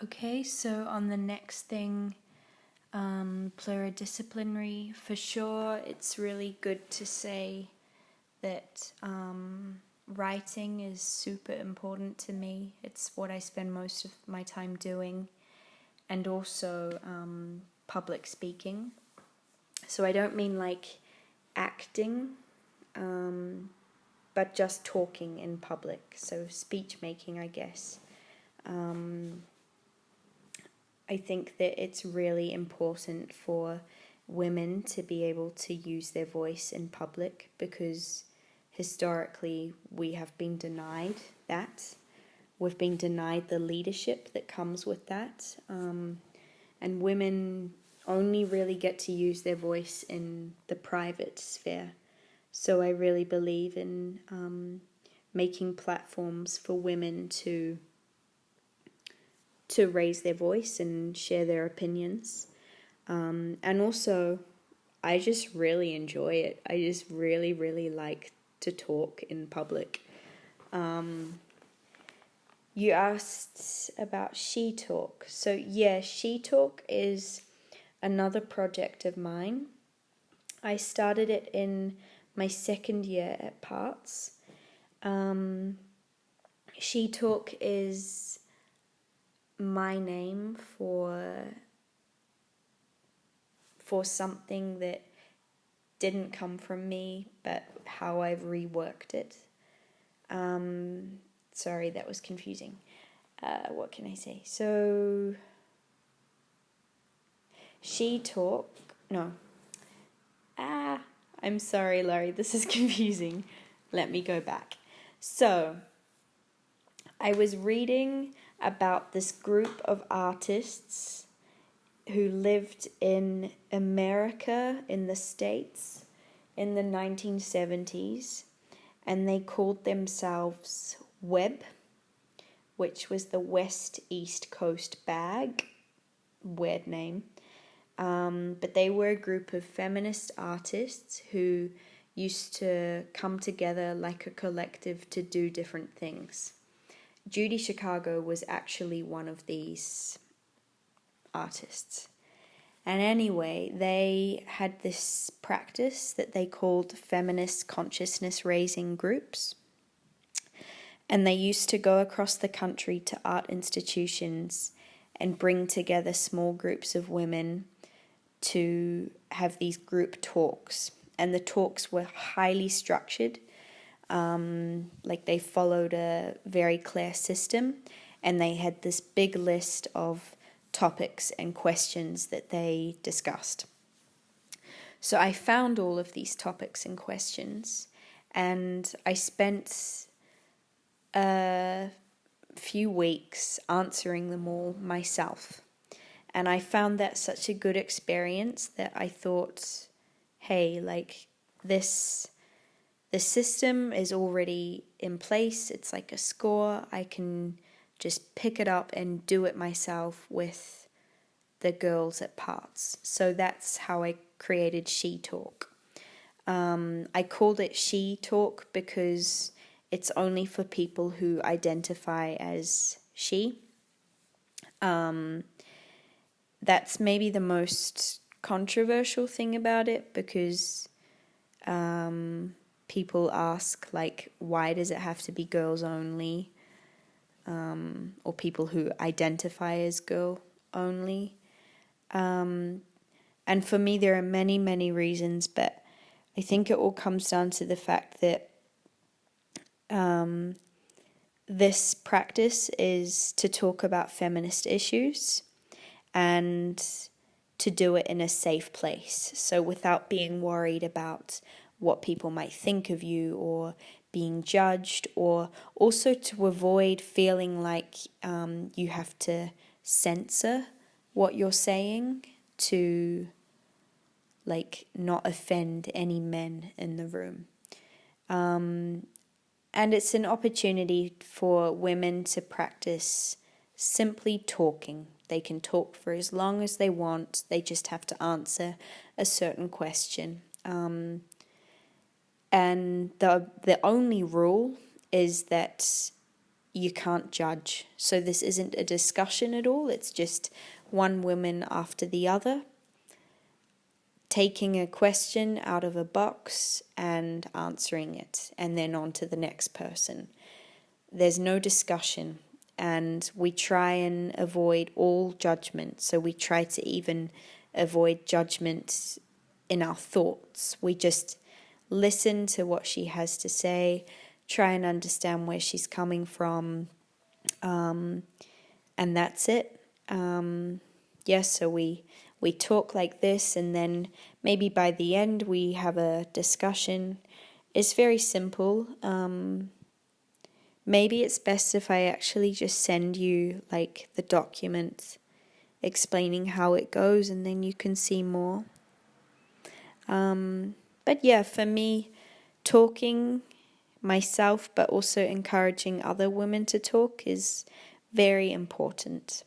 Okay, so on the next thing, pluridisciplinary, for sure, it's really good to say that writing is super important to me. It's what I spend most of my time doing, and also public speaking. So I don't mean like acting, but just talking in public. So speech making, I guess. I think that it's really important for women to be able to use their voice in public because historically we have been denied that. We've been denied the leadership that comes with that. And women only really get to use their voice in the private sphere. So I really believe in making platforms for women to raise their voice and share their opinions. And also, I just really enjoy it. I just really, really like to talk in public. You asked about She Talk. So yeah, She Talk is another project of mine. I started it in my second year at Parts. She Talk is my name for something that didn't come from me, but how I've reworked it. Sorry, that was confusing. What can I say? So, She Talk. No. I'm sorry, Laurie, this is confusing. Let me go back. So, I was reading about this group of artists who lived in America, in the States, in the 1970s, and they called themselves WEB, which was the West East Coast Bag. Weird name. But they were a group of feminist artists who used to come together like a collective to do different things. Judy Chicago was actually one of these artists. And anyway, they had this practice that they called feminist consciousness raising groups. And they used to go across the country to art institutions and bring together small groups of women to have these group talks. And the talks were highly structured. Like they followed a very clear system, and they had this big list of topics and questions that they discussed. So I found all of these topics and questions, and I spent a few weeks answering them all myself. And I found that such a good experience that I thought, hey, like this, the system is already in place. It's like a score. I can just pick it up and do it myself with the girls at Parts. So that's how I created She Talk. I called it She Talk because it's only for people who identify as she. That's maybe the most controversial thing about it because people ask, like, why does it have to be girls only? Or people who identify as girl only. And for me, there are many, many reasons, but I think it all comes down to the fact that this practice is to talk about feminist issues and to do it in a safe place. So without being worried about what people might think of you or being judged, or also to avoid feeling like you have to censor what you're saying to like not offend any men in the room. And it's an opportunity for women to practice simply talking. They can talk for as long as they want. They just have to answer a certain question. And the only rule is that you can't judge. So this isn't a discussion at all. It's just one woman after the other taking a question out of a box and answering it, and then on to the next person. There's no discussion, and we try and avoid all judgment. So we try to even avoid judgment in our thoughts. We just listen to what she has to say, try and understand where she's coming from, and that's it. So we talk like this, and then maybe by the end we have a discussion. It's very simple. Maybe it's best if I actually just send you like the document explaining how it goes, and then you can see more. But yeah, for me, talking myself but also encouraging other women to talk is very important.